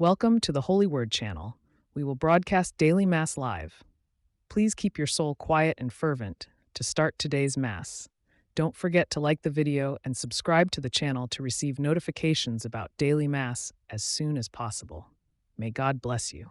Welcome to the Holy Word channel. We will broadcast daily Mass live. Please keep your soul quiet and fervent to start today's Mass. Don't forget to like the video and subscribe to the channel to receive notifications about daily Mass as soon as possible. May God bless you.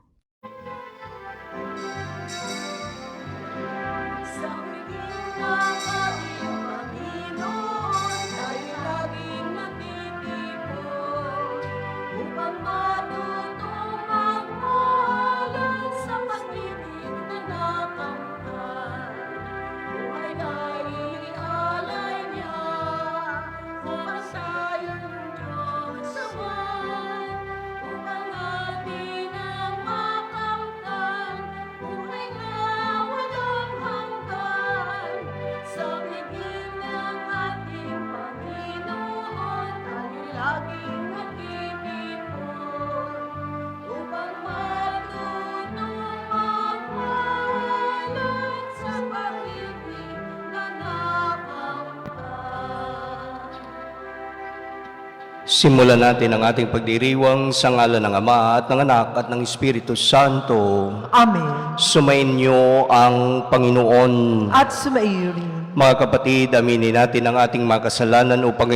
Simulan natin ang ating pagdiriwang sa ngalan ng Ama at ng Anak at ng Espiritu Santo. Amen. Sumainyo ang Panginoon. At sumaiyo rin. Mga kapatid, aminin natin ang ating mga kasalanan upang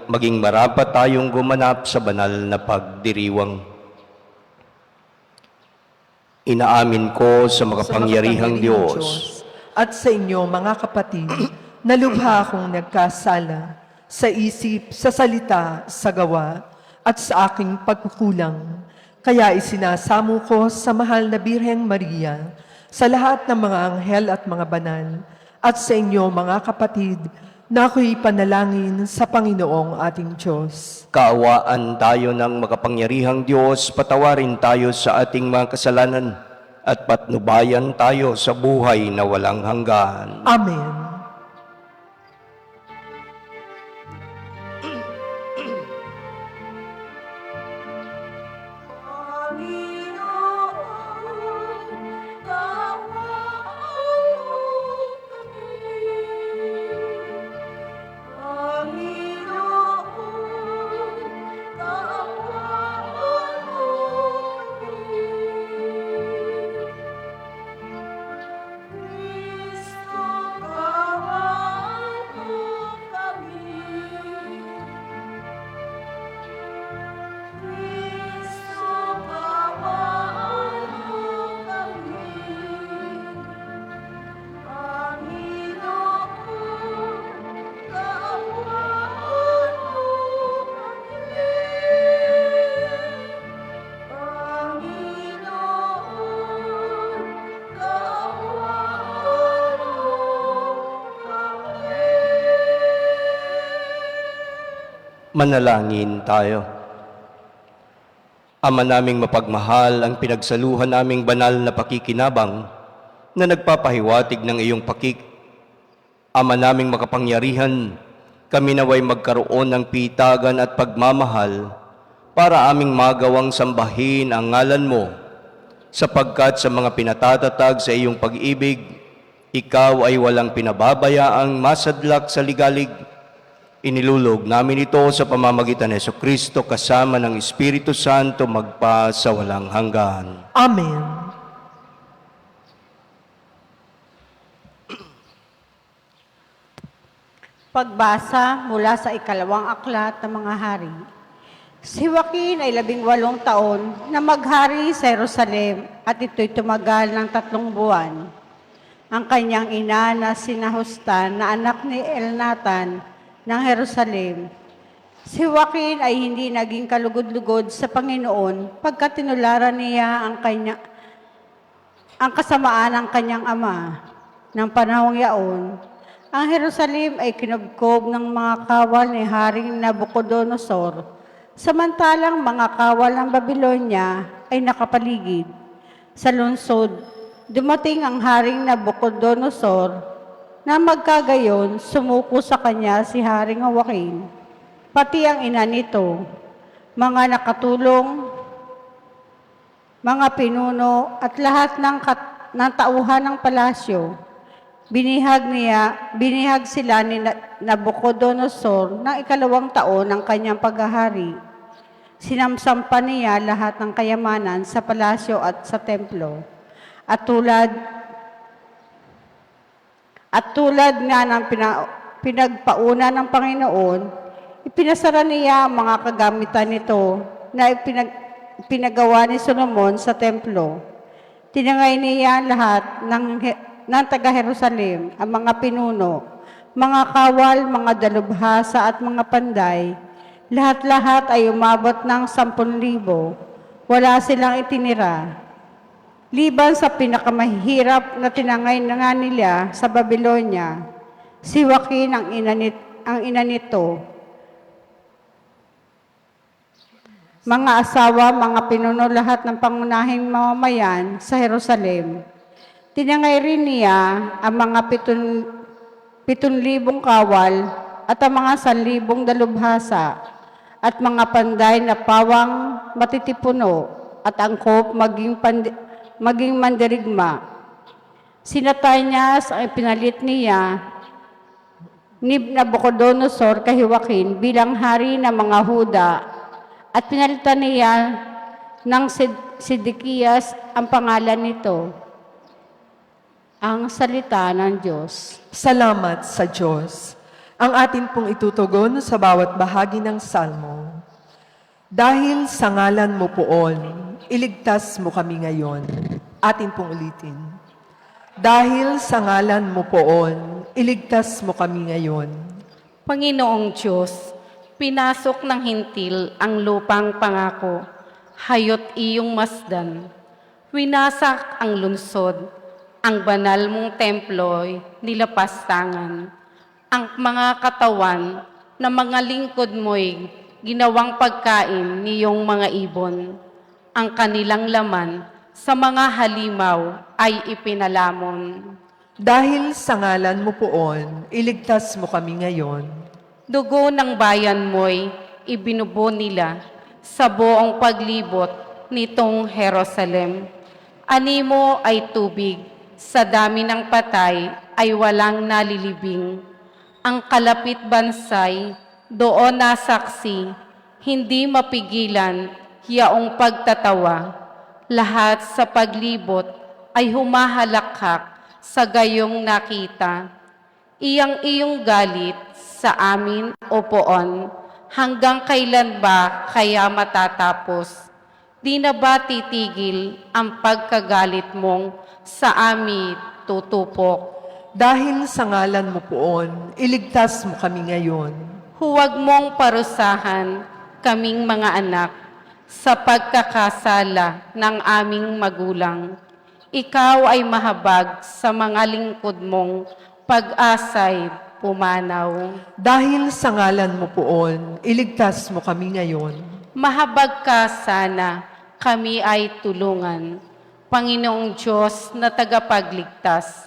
maging marapat tayong gumanap sa banal na pagdiriwang. Inaamin ko sa makapangyarihang Diyos at sa inyo mga kapatid, na lubha akong nagkasala sa isip, sa salita, sa gawa, at sa aking pagkukulang. Kaya isinasamo ko sa mahal na Birheng Maria, sa lahat ng mga anghel at mga banal, at sa inyo mga kapatid, na ako'y panalangin sa Panginoong ating Diyos. Kaawaan tayo ng makapangyarihang Diyos, patawarin tayo sa ating mga kasalanan, at patnubayan tayo sa buhay na walang hanggan. Amen. Manalangin tayo. Ama naming mapagmahal, ang pinagsaluhan naming banal na pakikinabang na nagpapahiwatig ng iyong Ama naming makapangyarihan, kami naway magkaroon ng pitagan at pagmamahal para aming magawang sambahin ang ngalan mo, sapagkat sa mga pinatatatag sa iyong pag-ibig, ikaw ay walang pinababayaang masadlak sa ligalig. Inilulog namin ito sa pamamagitan ni Jesucristo kasama ng Espiritu Santo magpa sa walang hanggan. Amen. Pagbasa mula sa ikalawang aklat ng mga hari. Si Joaquin ay 18 taon na maghari sa Jerusalem at ito'y tumagal ng 3 buwan. Ang kanyang ina na sina Hustan na anak ni Elnatan ng Jerusalem. Si Joaquin ay hindi naging kalugod-lugod sa Panginoon pagkat tinularan niya ang kasamaan ng kanyang ama. Ng panahong yaon, ang Jerusalem ay kinubkob ng mga kawal ni Haring Nabucodonosor, samantalang mga kawal ng Babylonia ay nakapaligid. Sa lungsod, dumating ang Haring Nabucodonosor na magkagayon, sumuko sa kanya si Haring Joaquin, pati ang ina nito, mga nakatulong, mga pinuno at lahat ng tauhan ng palasyo. Binihag sila ni Nabucodonosor ng 2 taon ng kanyang paghahari. Sinamsampa niya lahat ng kayamanan sa palasyo at sa templo. At tulad nga ng pinagpauna ng Panginoon, ipinasara niya ang mga kagamitan nito na pinagawa ni Solomon sa templo. Tinangay niya lahat ng taga-Jerusalem, ang mga pinuno, mga kawal, mga dalubhasa at mga panday. Lahat-lahat ay umabot ng 10,000. Wala silang itinira. Liban sa pinakamahirap na tinangay na nga nila sa Babylonia, si Joaquin ang ina nito. Mga asawa, mga pinuno lahat ng pangunahing mamamayan sa Jerusalem. Tinangay rin niya ang mga 7,000 kawal at ang mga 1,000 dalubhasa at mga panday na pawang matitipuno at angkop maging mandirigma. Sinatanyas ang pinalit niya ni Nabucodonosor kay Joaquin bilang hari ng mga Huda at pinalitan niya ng Sidikiyas ang pangalan nito. Ang salita ng Diyos. Salamat sa Diyos. Ang atin pong itutugon sa bawat bahagi ng salmo. Dahil sa ngalan mo poon, iligtas mo kami ngayon. Atin pong ulitin. Dahil sa ngalan mo poon, iligtas mo kami ngayon. Panginoong Diyos, pinasok ng hintil ang lupang pangako, hayot iyong masdan. Winasak ang lunsod, ang banal mong templo'y nilapastangan. Ang mga katawan ng mga lingkod mo'y ginawang pagkain niyong mga ibon. Ang kanilang laman sa mga halimaw ay ipinalamon. Dahil sa ngalan mo poon, iligtas mo kami ngayon. Dugo ng bayan mo'y ibinubo nila sa buong paglibot nitong Jerusalem. Animo ay tubig, sa dami ng patay ay walang nalilibing. Ang kalapit bansay, doon nasaksi, hindi mapigilan yaong pagtatawa. Lahat sa paglibot ay humahalakhak sa gayong nakita. Iyang galit sa amin o poon, hanggang kailan ba kaya matatapos? Di na ba titigil ang pagkagalit mong sa amin tutupok? Dahil sa ngalan mo poon, iligtas mo kami ngayon. Huwag mong parusahan kaming mga anak sa pagkakasala ng aming magulang. Ikaw ay mahabag sa mga lingkod mong pag-asay pumanaw. Dahil sa ngalan mo poon, iligtas mo kami ngayon. Mahabag ka sana, kami ay tulungan. Panginoong Diyos na tagapagligtas,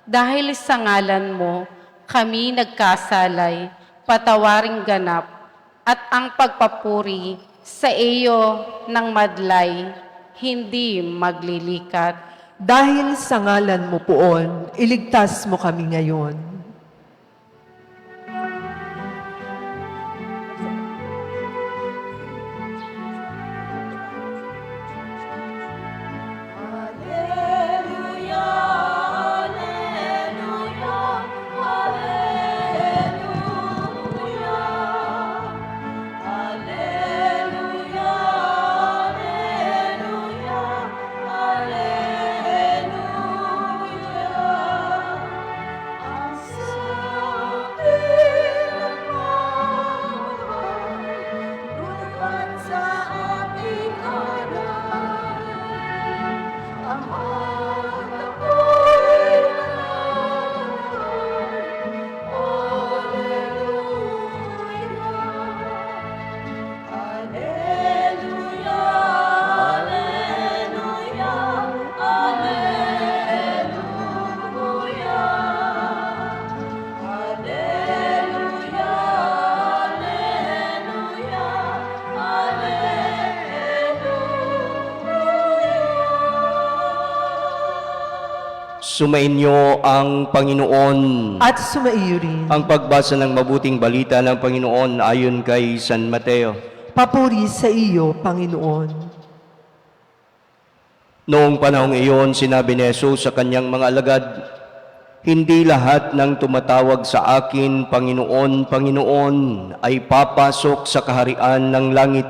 dahil sa ngalan mo, kami nagkasalay, patawaring ganap, at ang pagpapuri sa iyo ng madlay, hindi maglilikat. Dahil sa ngalan mo poon, iligtas mo kami ngayon. Sumainyo ang Panginoon. At sumaiyo rin. Ang pagbasa ng mabuting balita ng Panginoon ayon kay San Mateo. Papuri sa iyo, Panginoon. Noong panahong iyon, sinabi ni Jesus sa kanyang mga alagad, "Hindi lahat ng tumatawag sa akin, Panginoon, Panginoon, ay papasok sa kaharian ng langit,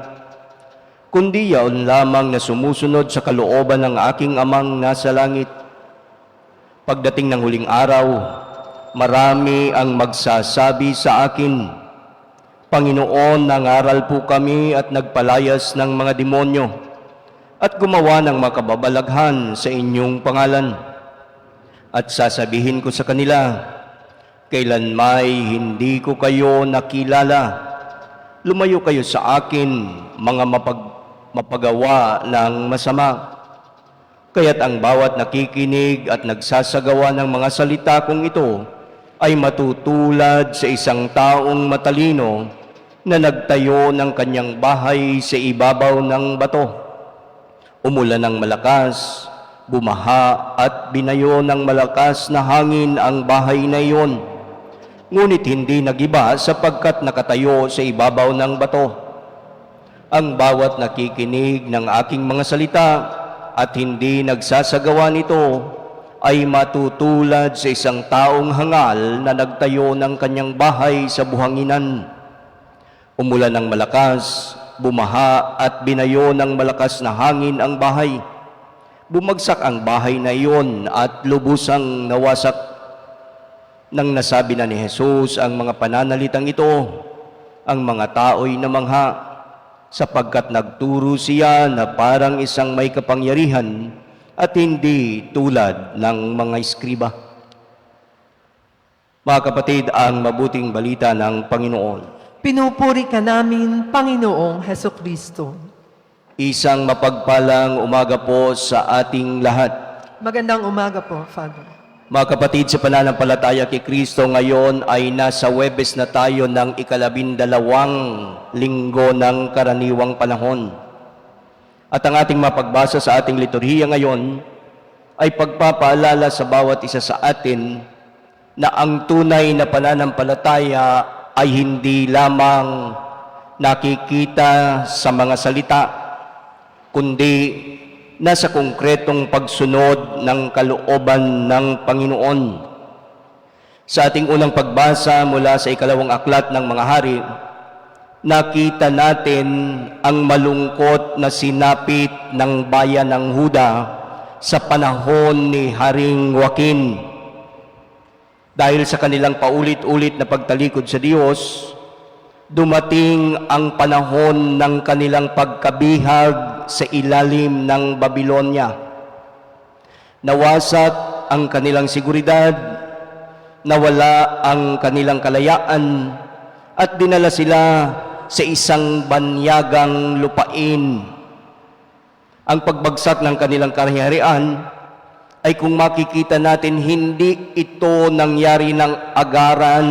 kundi yaon lamang na sumusunod sa kalooban ng aking Amang nasa langit. Pagdating ng huling araw, marami ang magsasabi sa akin, Panginoon, nangaral po kami at nagpalayas ng mga demonyo at gumawa ng makababalaghan sa inyong pangalan. At sasabihin ko sa kanila, kailanmay hindi ko kayo nakilala. Lumayo kayo sa akin, mga mapagawa ng masama." Kaya't ang bawat nakikinig at nagsasagawa ng mga salita kong ito ay matutulad sa isang taong matalino na nagtayo ng kanyang bahay sa ibabaw ng bato. Umulan ng malakas, bumaha at binayo ng malakas na hangin ang bahay na iyon. Ngunit hindi nagiba sapagkat nakatayo sa ibabaw ng bato. Ang bawat nakikinig ng aking mga salita at hindi nagsasagawa nito ay matutulad sa isang taong hangal na nagtayo ng kanyang bahay sa buhanginan. Umulan ng malakas, bumaha at binayo ng malakas na hangin ang bahay. Bumagsak ang bahay na iyon at lubusang nawasak. Nang nasabi na ni Jesus ang mga pananalitang ito, ang mga tao'y namangha, sapagkat nagturo siya na parang isang may kapangyarihan at hindi tulad ng mga eskriba. Mga kapatid, ang mabuting balita ng Panginoon. Pinupuri ka namin, Panginoong Hesukristo. Isang mapagpalang umaga po sa ating lahat. Magandang umaga po, Father. Mga kapatid, sa pananampalataya kay Kristo, ngayon ay nasa Huwebes na tayo ng 12 linggo ng karaniwang panahon. At ang ating mapagbasa sa ating liturhiya ngayon ay pagpapaalala sa bawat isa sa atin na ang tunay na pananampalataya ay hindi lamang nakikita sa mga salita, kundi nasa konkretong pagsunod ng kalooban ng Panginoon. Sa ating unang pagbasa mula sa 2 aklat ng mga hari, nakita natin ang malungkot na sinapit ng bayan ng Huda sa panahon ni Haring Joaquin. Dahil sa kanilang paulit-ulit na pagtalikod sa Diyos, dumating ang panahon ng kanilang pagkabihag sa ilalim ng Babilonya. Nawasak ang kanilang seguridad, nawala ang kanilang kalayaan, at dinala sila sa isang banyagang lupain. Ang pagbagsak ng kanilang kaharian ay, kung makikita natin, hindi ito nangyari ng agaran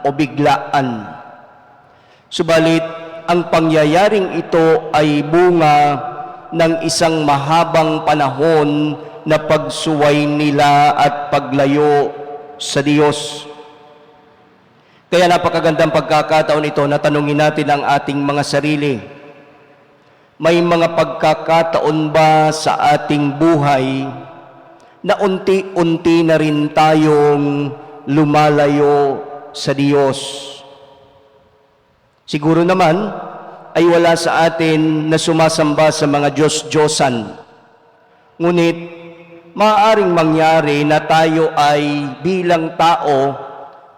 o biglaan. Subalit, ang pangyayaring ito ay bunga ng isang mahabang panahon na pagsuway nila at paglayo sa Diyos. Kaya napakagandang pagkakataon ito na tanungin natin ang ating mga sarili. May mga pagkakataon ba sa ating buhay na unti-unti na rin tayong lumalayo sa Diyos? Siguro naman ay wala sa atin na sumasamba sa mga Diyos-Diyosan. Ngunit maaaring mangyari na tayo ay bilang tao,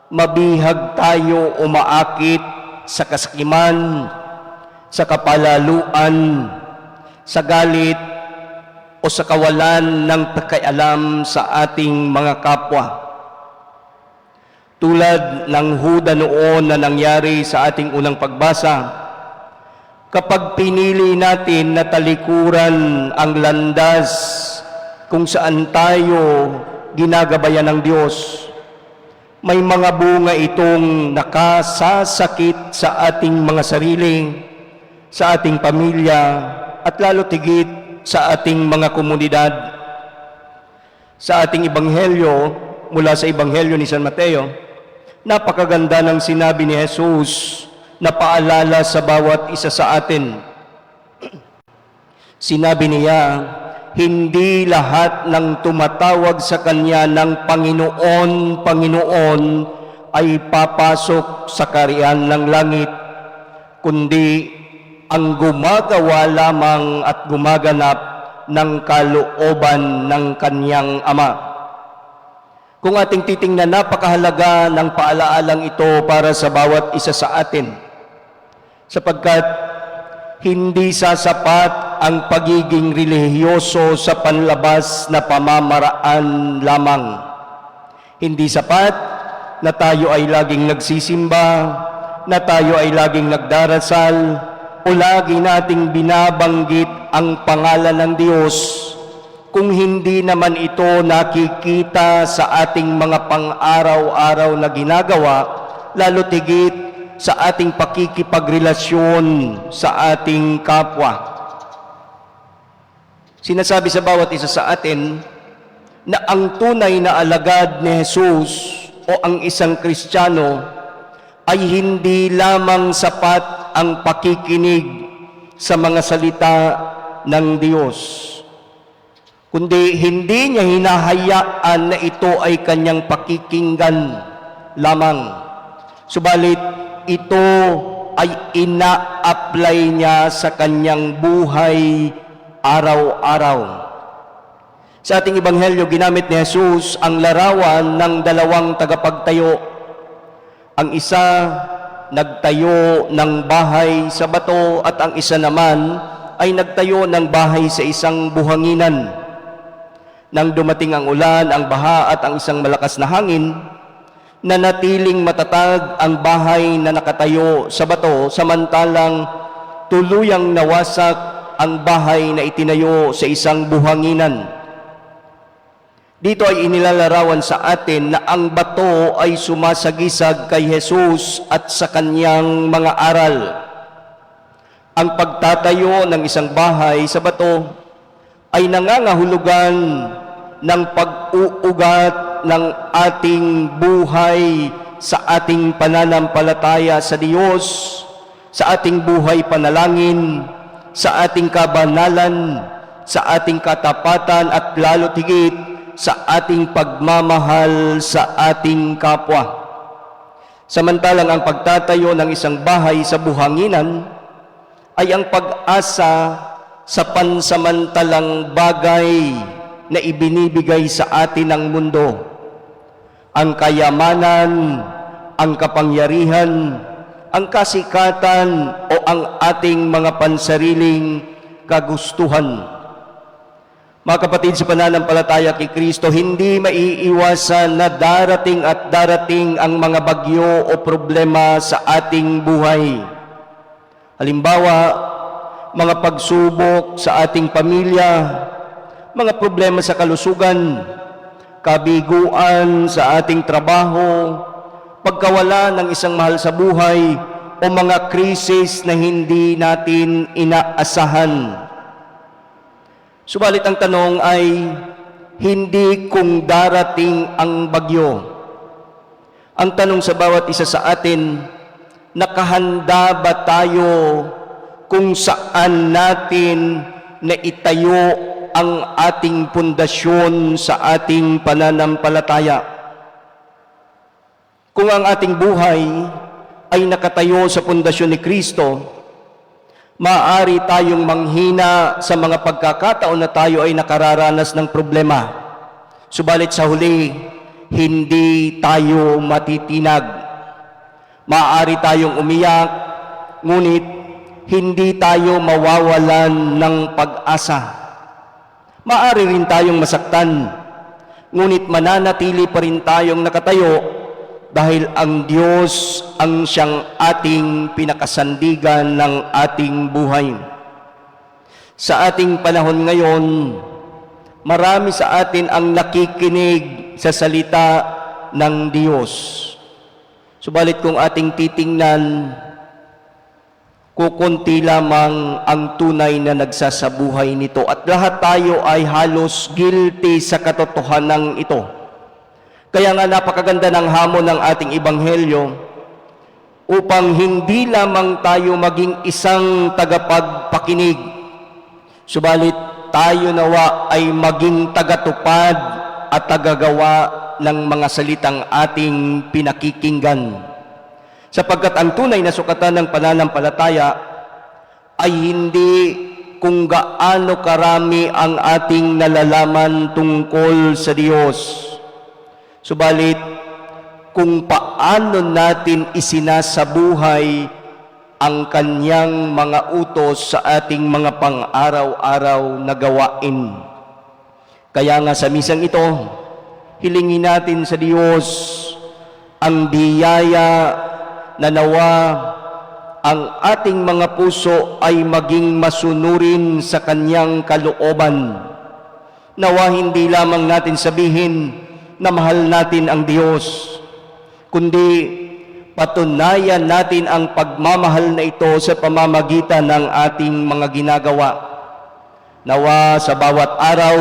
mabihag tayo umaakit sa kasakiman, sa kapalaluan, sa galit, o sa kawalan ng pakialam sa ating mga kapwa. Tulad ng Huda noon na nangyari sa ating unang pagbasa, kapag pinili natin na talikuran ang landas kung saan tayo ginagabayan ng Diyos, may mga bunga itong nakasasakit sa ating mga sarili, sa ating pamilya, at lalo tigit sa ating mga komunidad. Sa ating ebanghelyo, mula sa ebanghelyo ni San Mateo, napakaganda ng sinabi ni Jesus na paalala sa bawat isa sa atin. Sinabi niya, hindi lahat ng tumatawag sa Kanya ng Panginoon, Panginoon ay papasok sa kaharian ng langit, kundi ang gumagawa lamang at gumaganap ng kalooban ng Kanyang Ama. Kung ating titingnan, napakahalaga ng paalaalang ito para sa bawat isa sa atin, sapagkat hindi sasapat ang pagiging relihiyoso sa panlabas na pamamaraan lamang. Hindi sapat na tayo ay laging nagsisimba, na tayo ay laging nagdarasal, o lagi nating binabanggit ang pangalan ng Diyos, kung hindi naman ito nakikita sa ating mga pang-araw-araw na ginagawa, lalo tigit sa ating pakikipagrelasyon sa ating kapwa. Sinasabi sa bawat isa sa atin na ang tunay na alagad ni Jesus o ang isang Kristiyano ay hindi lamang sapat ang pakikinig sa mga salita ng Diyos, kundi hindi niya hinahayaan na ito ay kanyang pakikinggan lamang. Subalit, ito ay ina-apply niya sa kanyang buhay araw-araw. Sa ating Ebanghelyo, ginamit ni Jesus ang larawan ng dalawang tagapagtayo. Ang isa, nagtayo ng bahay sa bato at ang isa naman ay nagtayo ng bahay sa isang buhanginan. Nang dumating ang ulan, ang baha at ang isang malakas na hangin, nanatiling matatag ang bahay na nakatayo sa bato, samantalang tuluyang nawasak ang bahay na itinayo sa isang buhanginan. Dito ay inilalarawan sa atin na ang bato ay sumasagisag kay Jesus at sa kanyang mga aral. Ang pagtatayo ng isang bahay sa bato ay nangangahulugan ng pag-uugat ng ating buhay sa ating pananampalataya sa Diyos, sa ating buhay panalangin, sa ating kabanalan, sa ating katapatan at lalo tigit sa ating pagmamahal sa ating kapwa. Samantalang ang pagtatayo ng isang bahay sa buhanginan ay ang pag-asa sa pansamantalang bagay na ibinibigay sa atin ng mundo. Ang kayamanan, ang kapangyarihan, ang kasikatan o ang ating mga pansariling kagustuhan. Mga kapatid, sa pananampalataya kay Kristo, hindi maiiwasan na darating at darating ang mga bagyo o problema sa ating buhay. Halimbawa, mga pagsubok sa ating pamilya, mga problema sa kalusugan, kabiguan sa ating trabaho, pagkawala ng isang mahal sa buhay, o mga krisis na hindi natin inaasahan. Subalit ang tanong ay, hindi kung darating ang bagyo. Ang tanong sa bawat isa sa atin, nakahanda ba tayo kung saan natin na itayo ang ating pundasyon sa ating pananampalataya? Kung ang ating buhay ay nakatayo sa pundasyon ni Kristo, maaari tayong manghina sa mga pagkakataon na tayo ay nakararanas ng problema. Subalit sa huli, hindi tayo matitinag. Maaari tayong umiyak, ngunit hindi tayo mawawalan ng pag-asa. Maaari rin tayong masaktan, ngunit mananatili pa rin tayong nakatayo dahil ang Diyos ang siyang ating pinakasandigan ng ating buhay. Sa ating panahon ngayon, marami sa atin ang nakikinig sa salita ng Diyos. Subalit kung ating titingnan, kukunti lamang ang tunay na nagsasabuhay nito at lahat tayo ay halos guilty sa katotohanan ito. Kaya nga napakaganda ng hamon ng ating Ebanghelyo upang hindi lamang tayo maging isang tagapagpakinig, subalit tayo nawa ay maging tagatupad at tagagawa ng mga salitang ating pinakikinggan. Sapagkat ang tunay na sukatan ng pananampalataya ay hindi kung gaano karami ang ating nalalaman tungkol sa Diyos, subalit kung paano natin isinasabuhay ang Kanyang mga utos sa ating mga pang-araw-araw na gawain. Kaya nga sa misang ito, hilingin natin sa Diyos ang biyaya na nawa ang ating mga puso ay maging masunurin sa Kanyang kalooban. Nawa hindi lamang natin sabihin na mahal natin ang Diyos, kundi patunayan natin ang pagmamahal na ito sa pamamagitan ng ating mga ginagawa. Nawa sa bawat araw,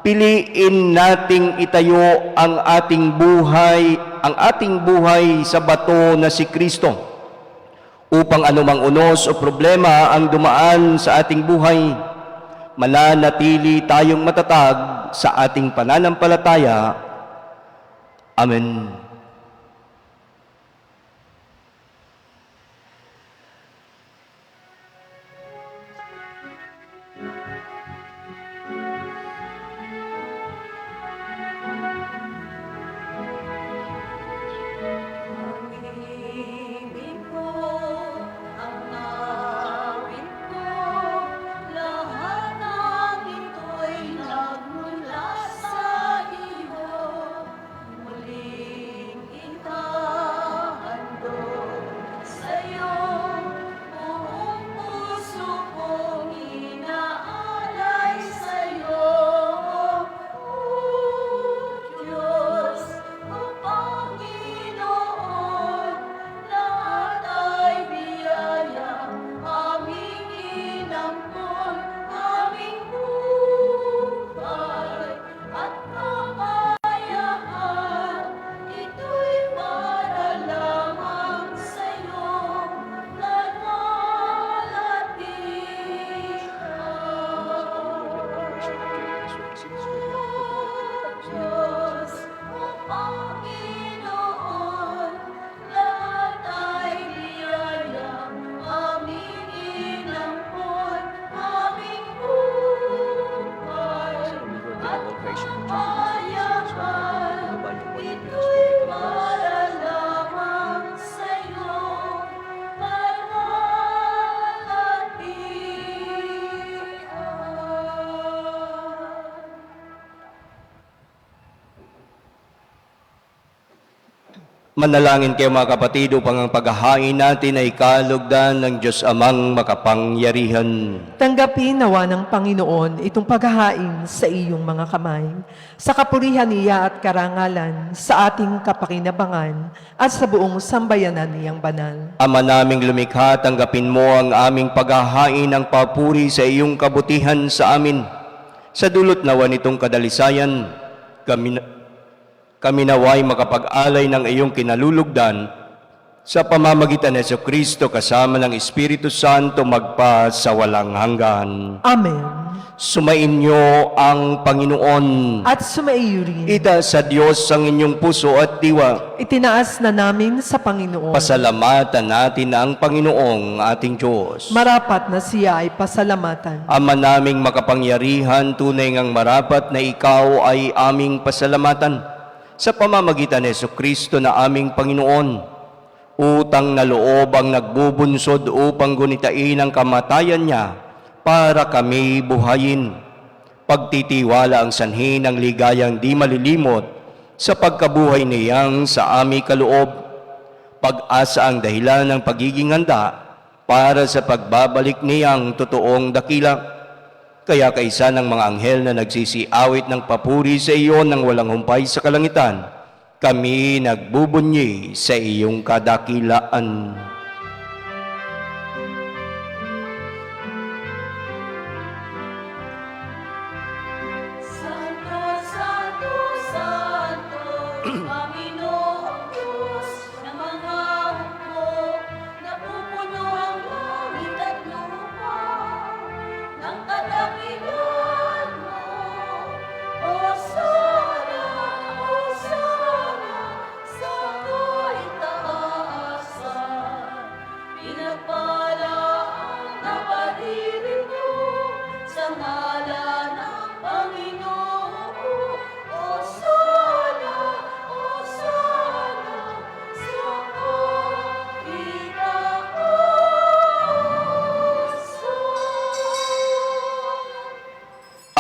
piliin nating itayo ang ating buhay sa bato na si Kristo, upang anumang unos o problema ang dumaan sa ating buhay, mananatili tayong matatag sa ating pananampalataya. Amen. Manalangin kayo mga kapatid upang ang paghahain natin ay kalugdan ng Diyos Amang makapangyarihan. Tanggapin nawa ng Panginoon itong paghahain sa iyong mga kamay, sa kapurihan niya at karangalan, sa ating kapakinabangan at sa buong sambayanan niyang banal. Ama naming lumikha, tanggapin mo ang aming paghahain ng papuri sa iyong kabutihan sa amin. Sa dulot nawa nitong kadalisayan, kami naway makapag-alay ng iyong kinalulugdan sa pamamagitan ni Jesucristo kasama ng Espiritu Santo magpa sa walang hanggan. Amen. Sumainyo ang Panginoon. At sumaiyo rin. Itaas sa Diyos ang inyong puso at diwa. Itinaas na namin sa Panginoon. Pasalamatan natin ang Panginoong ating Diyos. Marapat na siya ay pasalamatan. Ama naming makapangyarihan, tunay ngang marapat na ikaw ay aming pasalamatan sa pamamagitan ni Jesucristo na aming Panginoon. Utang na loob ang nagbubunsod upang gunitain ang kamatayan niya para kami buhayin. Pagtitiwala ang sanhi ng ligayang di malilimot sa pagkabuhay niyang sa aming kaloob. Pag-asa ang dahilan ng pagiging handa para sa pagbabalik niyang totoong dakila. Kaya kaisa ng mga anghel na nagsisiawit ng papuri sa iyo nang walang humpay sa kalangitan, kami nagbubunyi sa iyong kadakilaan. Santo, Santo, Santo, Panginoong Diyos ng mga hukbo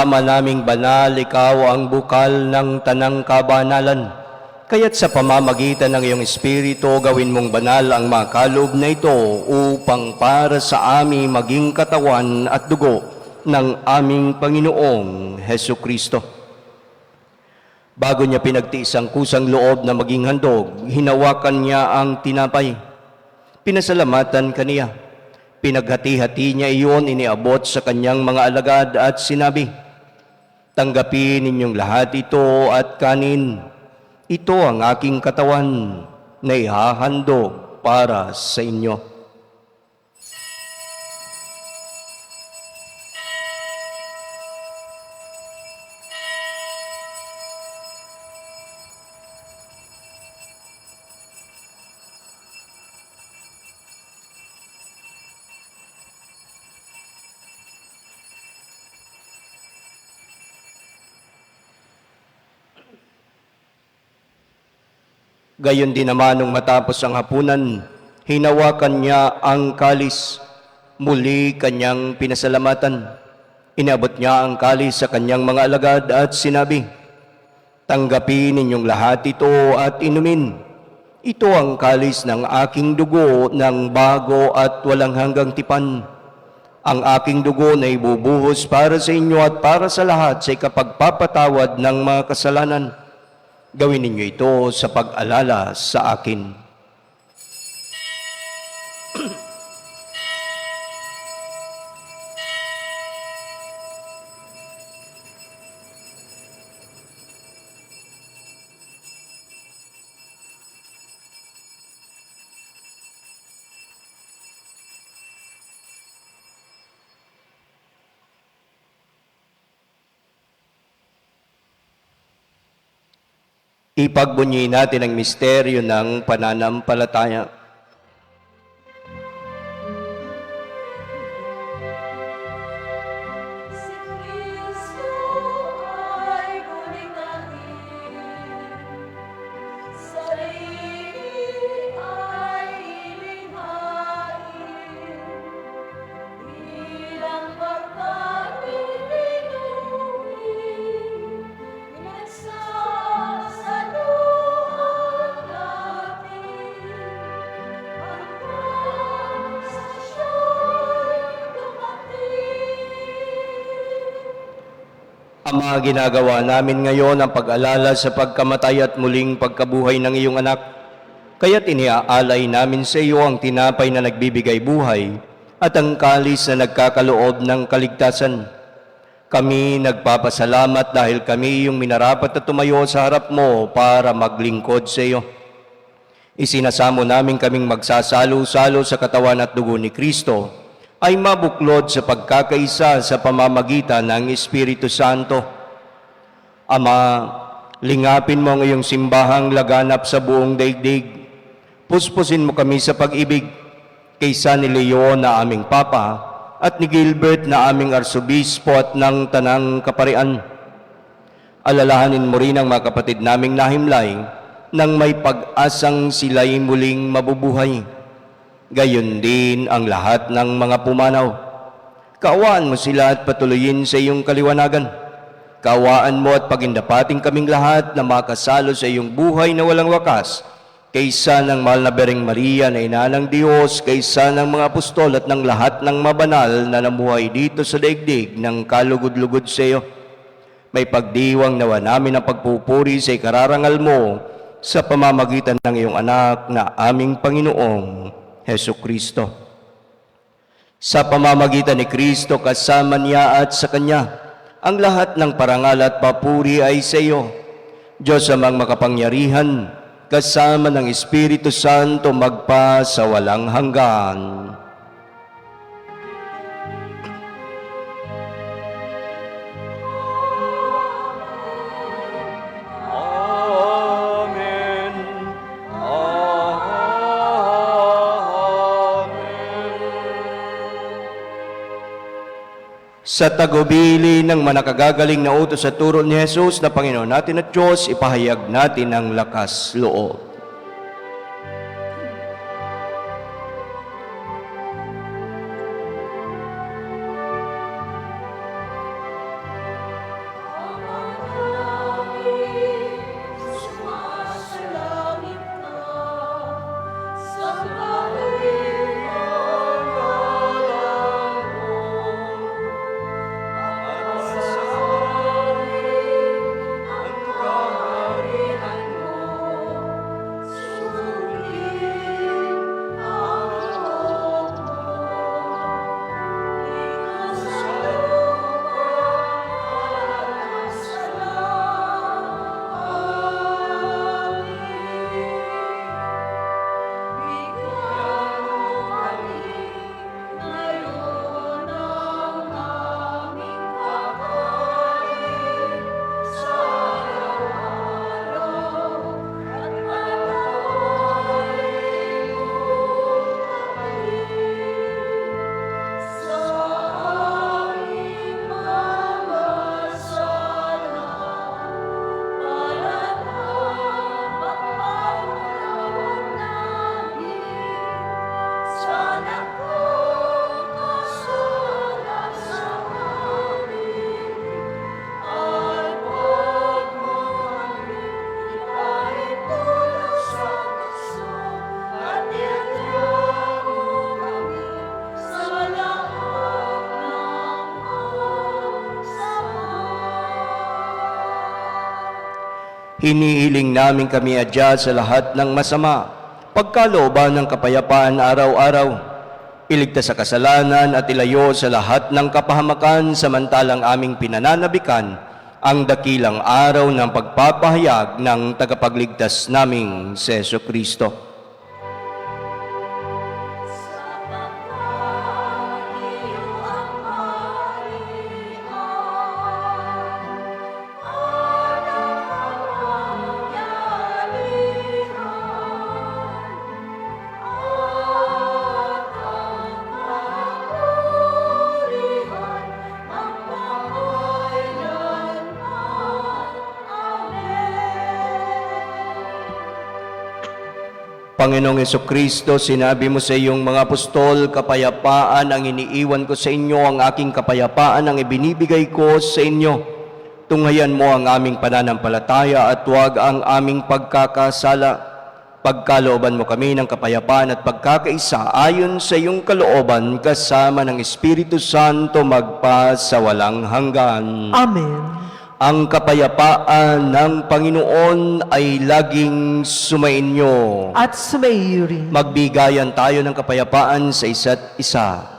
Ama naming banal, ikaw ang bukal ng tanang kabanalan. Kaya't sa pamamagitan ng iyong Espiritu, gawin mong banal ang mga kaloob na ito upang para sa amin maging katawan at dugo ng aming Panginoong Heso Kristo. Bago niya pinagtiis ang kusang loob na maging handog, hinawakan niya ang tinapay. Pinasalamatan kaniya. Pinaghati-hati niya iyon, iniabot sa kanyang mga alagad at sinabi, "Tanggapin ninyong lahat ito at kanin. Ito ang aking katawan na ihahandog para sa inyo." Gayon din naman nung matapos ang hapunan, hinawakan niya ang kalis. Muli kanyang pinasalamatan. Inabot niya ang kalis sa kanyang mga alagad at sinabi, "Tanggapin ninyong lahat ito at inumin. Ito ang kalis ng aking dugo ng bago at walang hanggang tipan. Ang aking dugo na ibubuhos para sa inyo at para sa lahat sa ikapagpapatawad ng mga kasalanan. Gawin ninyo ito sa pag-alala sa akin." Ipagbunyi natin ang misteryo ng pananampalataya. Si Kristo ay gunitahin, sarili ay ilinghain, bilang pagkabibinuhin, pinagsasaluhan natin, hanggang sa siya'y dumating. Ama, ginagawa namin ngayon ang pag-alala sa pagkamatay at muling pagkabuhay ng iyong anak. Kaya't iniaalay namin sa iyo ang tinapay na nagbibigay buhay at ang kalis na nagkakaloob ng kaligtasan. Kami nagpapasalamat dahil kami yung minarapat na tumayo sa harap mo para maglingkod sa iyo. Isinasamo namin kaming magsasalo-salo sa katawan at dugo ni Kristo ay mabuklod sa pagkakaisa sa pamamagitan ng Espiritu Santo. Ama, lingapin mo ang iyong simbahang laganap sa buong daigdig. Puspusin mo kami sa pag-ibig kaysa ni Leon na aming Papa at ni Gilbert na aming Arsobispo at ng Tanang Kaparian. Alalahanin mo rin ang mga kapatid naming nahimlay nang may pag-asang sila'y muling mabubuhay. Gayon din ang lahat ng mga pumanaw. Kaawaan mo sila at patuloyin sa iyong kaliwanagan. Kaawaan mo at pagindapating kaming lahat na makasalo sa iyong buhay na walang wakas, kaysa ng mahal na Bereng Maria na ina ng Diyos, kaysa ng mga apostol at ng lahat ng mabanal na namuhay dito sa daigdig ng kalugod-lugod sa iyo. May pagdiwang nawa namin ang pagpupuri sa ikararangal mo sa pamamagitan ng iyong anak na aming Panginoong Heso Kristo. Sa pamamagitan ni Kristo, kasama niya at sa Kanya, ang lahat ng parangal at papuri ay sa iyo, Diyos amang makapangyarihan, kasama ng Espiritu Santo magpa sa walang hanggan. Amen. Sa tagubili ng manakagagaling na utos sa turo ni Jesus na Panginoon natin at Diyos, ipahayag natin ang lakas loob. Hinihiling namin kami adya sa lahat ng masama, pagkalooban ng kapayapaan araw-araw. Iligtas sa kasalanan at ilayo sa lahat ng kapahamakan samantalang aming pinananabikan ang dakilang araw ng pagpapahayag ng tagapagligtas naming si Jesucristo. Sapagkat iyo ang kaharian at ang kapangyarihan at ang kapurihan magpakailanman. Amen. Panginoong Jesucristo, sinabi mo sa iyong mga apostol, kapayapaan ang iniiwan ko sa inyo, ang aking kapayapaan ang ibinibigay ko sa inyo. Tunghayan mo ang aming pananampalataya at huwag ang aming pagkakasala. Pagkalooban mo kami ng kapayapaan at pagkakaisa ayon sa iyong kalooban kasama ng Espiritu Santo magpa sa walang hanggan. Amen. Ang kapayapaan ng Panginoon ay laging sumainyo. At sumaiyo rin. Magbigayan tayo ng kapayapaan sa isa't isa.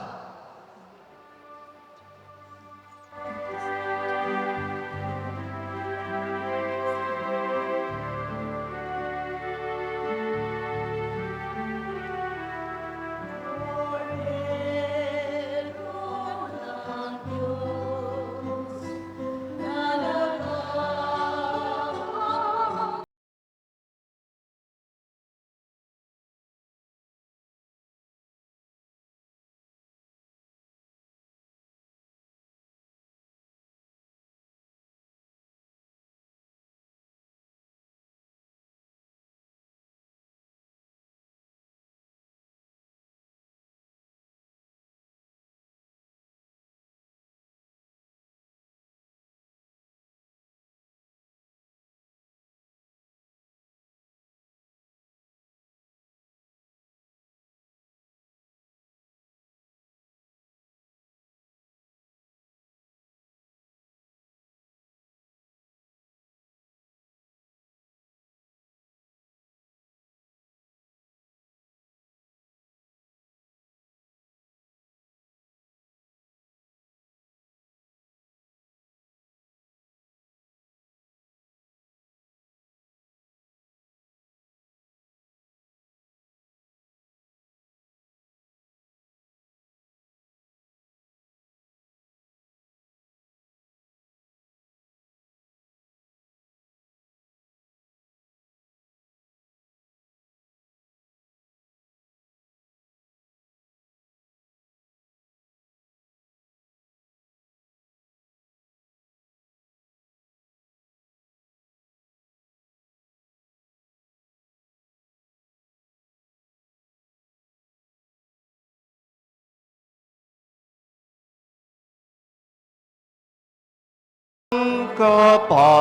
Kapayapaan.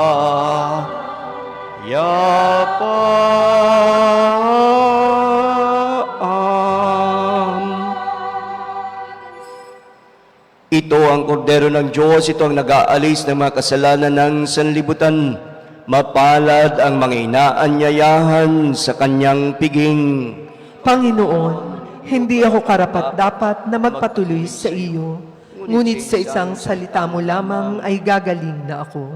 Ito ang kordero ng Diyos, ito ang nag-aalis ng mga kasalanan ng sanlibutan. Mapalad ang mga inaanyayahan sa kanyang piging. Panginoon, hindi ako karapat-dapat na magpatuloy sa iyo, ngunit sa isang salita mo lamang ay gagaling na ako.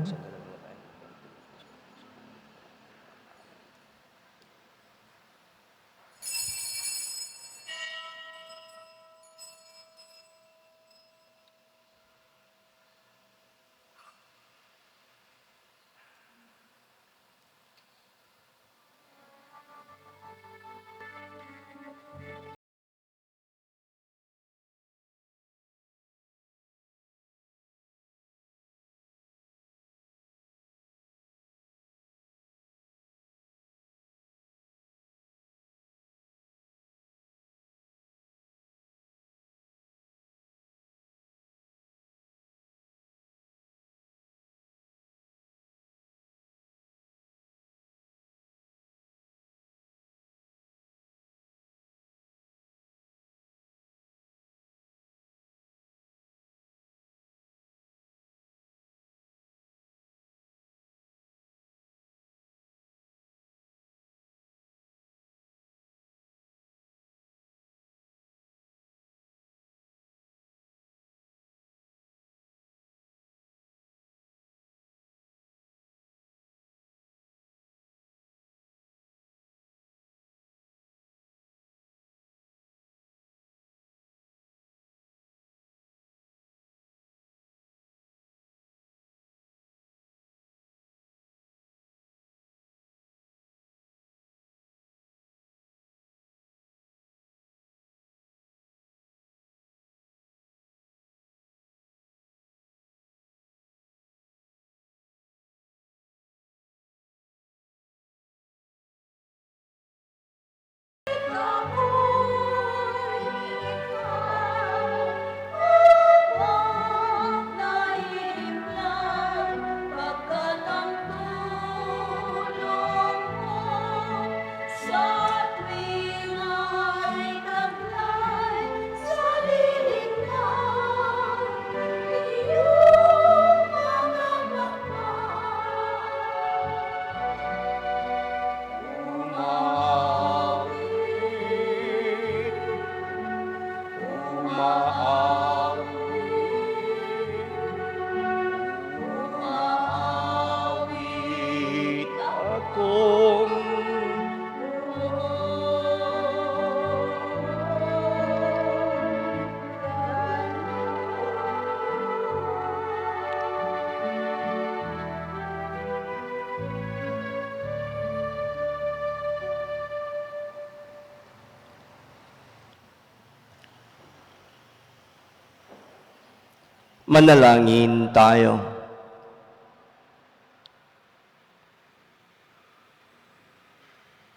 Manalangin tayo.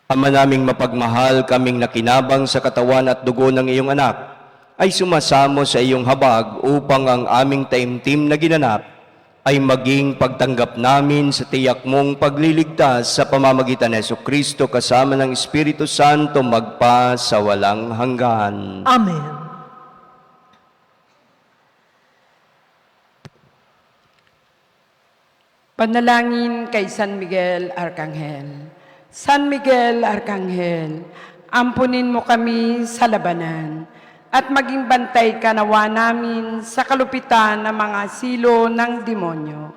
Ama naming mapagmahal, kaming nakinabang sa katawan at dugo ng iyong anak, ay sumasamo sa iyong habag upang ang aming taimtim na ginanap ay maging pagtanggap namin sa tiyak mong pagliligtas sa pamamagitan ni Jesucristo kasama ng Espiritu Santo magpa sa walang hanggan. Amen. Panalangin kay San Miguel Arcangel. San Miguel Arcangel, ampunin mo kami sa labanan at maging bantay ka nawa namin sa kalupitan ng mga silo ng demonyo.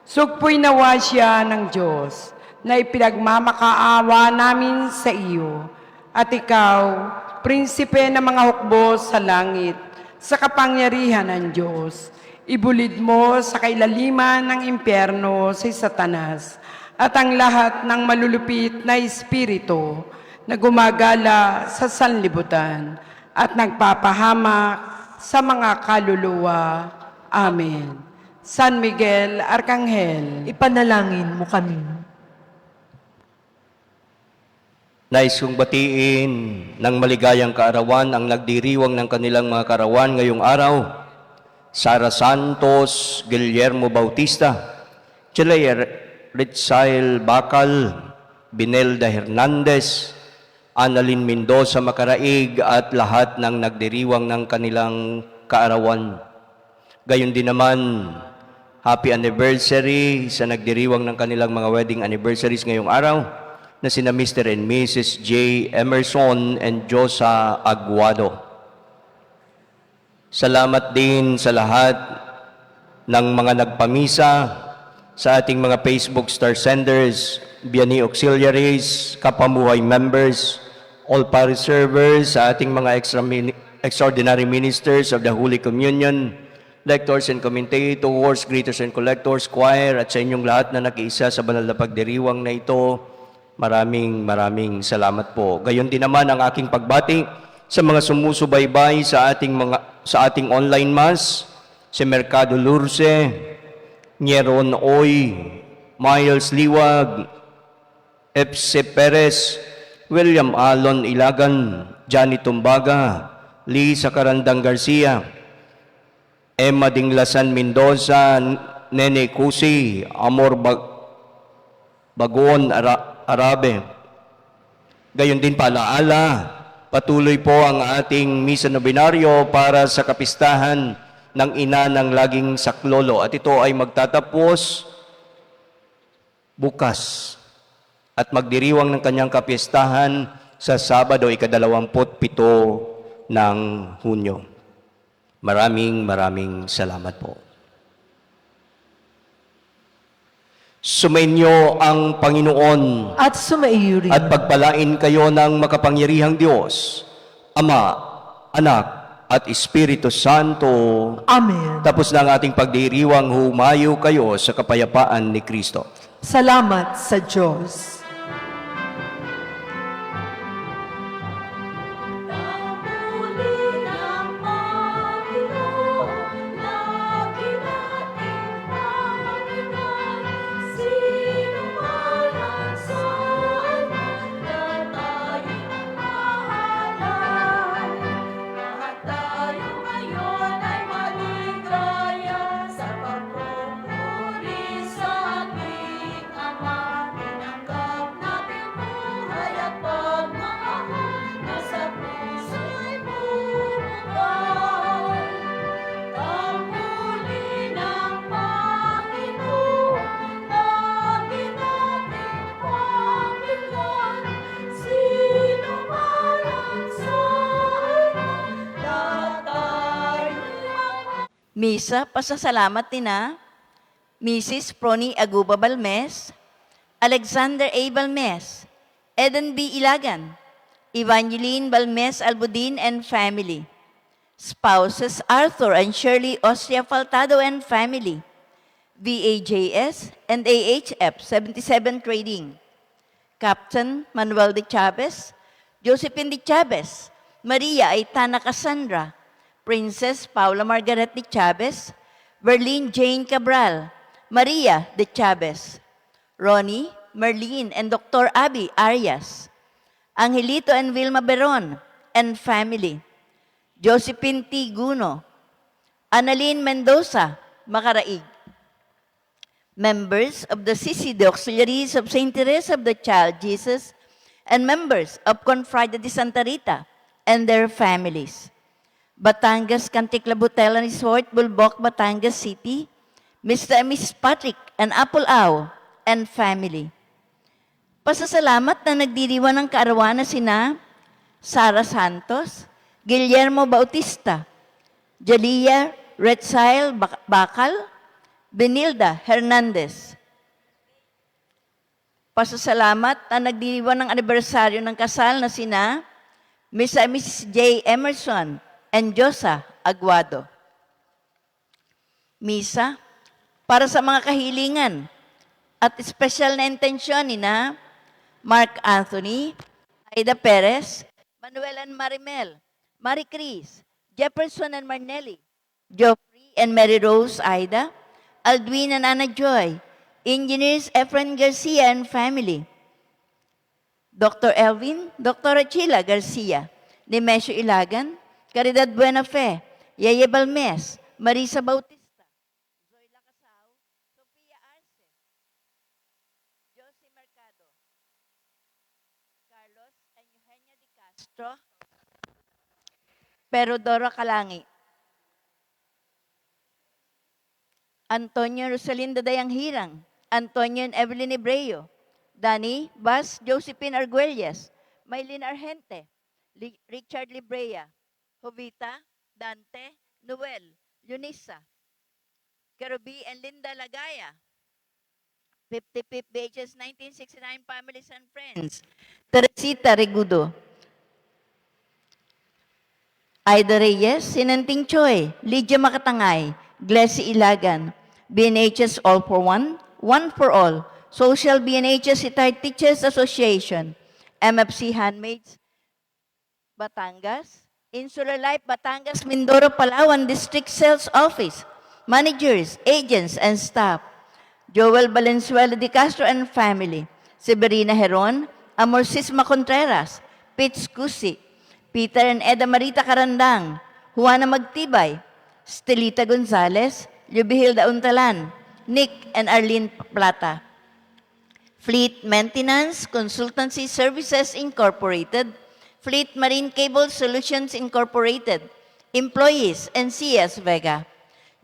Sugpoy nawa siya ng Diyos na ipinagmamakaawa namin sa iyo. At ikaw, prinsipe ng mga hukbo sa langit, sa kapangyarihan ng Diyos, ibulid mo sa kailaliman ng impyerno si Satanas at ang lahat ng malulupit na espiritu na gumagala sa sanlibutan at nagpapahamak sa mga kaluluwa. Amen. San Miguel Arcangel, Ipanalangin mo kami. Nais kong batiin ng maligayang kaarawan ang nagdiriwang ng kanilang mga kaarawan ngayong araw. Sara Santos, Guillermo Bautista, Chelea Ritzail Bacal, Binelda Hernandez, Annalyn Mendoza Macaraig at lahat ng nagdiriwang ng kanilang kaarawan. Gayon din naman, happy anniversary sa nagdiriwang ng kanilang mga wedding anniversaries ngayong araw na sina Mr. and Mrs. J. Emerson and Josa Aguado. Salamat din sa lahat ng mga nagpamisa, sa ating mga Facebook star senders, Biani Auxiliaries, Kapamuhay members, all parish servers, sa ating mga extraordinary ministers of the Holy Communion, lectors and commentators, greeters and collectors, choir, at sa inyong lahat na nakiisa sa banal na pagdiriwang na ito, maraming salamat po. Gayon din naman ang aking pagbati sa mga sumusubaybay sa ating online mass, si Mercado Lurce, Nieron Oy, Miles Liwag, Epse Perez, William Alon Ilagan, Johnny Tumbaga, Lisa Carandang Garcia, Emma Dinglasan Mendoza, Nene Cusi, Amor Bagoon Arabe. Gayon din paalaala, patuloy po ang ating misa nobinaryo para sa kapistahan ng ina ng laging saklolo. At ito ay magtatapos bukas at magdiriwang ng kanyang kapistahan sa Sabado, ika-27 ng Hunyo. Maraming salamat po. Sumainyo ang Panginoon At sumaiyo rin. at pagpalain kayo ng makapangyarihang Diyos, Ama, Anak, at Espiritu Santo. Amen. Tapos na ang ating pagdiriwang, humayo kayo sa kapayapaan ni Kristo. Salamat sa Diyos. Nanguli ng Panginoon, lagi nating pakinggan. Sino man ang saan na tayo'y mahalal. Lahat tayo ngayon ay maligaya sa pagpupuri sa ating Ama. Tinanggap natin buhay at pagmamahal na sa puso'y bumukal. Tanguli ng Panginoon, lagi nating pakinggan. Sino man ang saan, lahat tayo'y Misa, pasasalamat nina Mrs. Prony Aguba Balmes, Alexander A. Balmes, Eden B. Ilagan, Evangeline Balmes Albudin and family, spouses Arthur and Shirley Ostia Faltado and family, VAJS and AHF 77 Trading, Captain Manuel de Chavez, Josephine de Chavez, Maria Aitana Cassandra, Princess Paula Margaret de Chavez, Verlene Jane Cabral, Maria de Chavez, Ronnie, Merlene, and Dr. Abby Arias, Angelito and Vilma Beron and family, Josephine T. Guno, Annalyn Mendoza, Macaraig, members of the CCD Auxiliaries of St. Teresa of the Child Jesus, and members of Confrade de Santa Rita and their families. Batangas Canticlabutela Resort, Bulbok, Batangas City, Mr. and Mrs. Patrick and Apple-Aw and family. Pasasalamat na nagdiriwan ng kaarawan na sina Sara Santos, Guillermo Bautista, Jalia Retsail Bakal, Benilda Hernandez. Pasasalamat na nagdiriwan ng anibersaryo ng kasal na sina Mr. and Mrs. J. Emerson and Josa Aguado. Misa, para sa mga kahilingan at espesyal na intensyon ni na Mark Anthony, Aida Perez, Manuel and Marimel, Marie Cris, Jefferson and Marnelli, Geoffrey and Mary Rose Aida, Aldwin and Anna Joy, Engineers Efren Garcia and family, Dr. Elvin, Dr. Achila Garcia, Nemesio Ilagan, Caridad Buena Fe, Yeye Balmes, Marisa Bautista, Zoila Casao, Sofia Arce, Josie Mercado, Carlos and Eugenia Di Castro, Perodoro Calangi, Antonio Rosalinda Dayang Hirang, Antonio and Evelyn Ebreo, Danny, Bas, Josephine Arguelles, Maylin Argente, Richard Librea, Jovita, Dante, Noel, Yunisa, Kerubi and Linda Lagaya, 55th BHS 1969 families and friends, Teresita Regudo, Aida Reyes, Sinanting Choi, Lydia Makatangay, Glessy Ilagan, BNHS All for One, One for All, Social BNHS Retired Teachers Association, MFC Handmaids, Batangas, Insular Life Batangas, Mindoro, Palawan District Sales Office, managers, agents, and staff, Joel Valenzuela de Castro and family, Severina Heron, Amorcisma Contreras, Pitts Cusi, Peter and Eda Marita Carandang, Juana Magtibay, Stelita Gonzalez, Lubihilda Untalan, Nick and Arlene Plata, Fleet Maintenance Consultancy Services Incorporated, Fleet Marine Cable Solutions Incorporated, employees and CS Vega,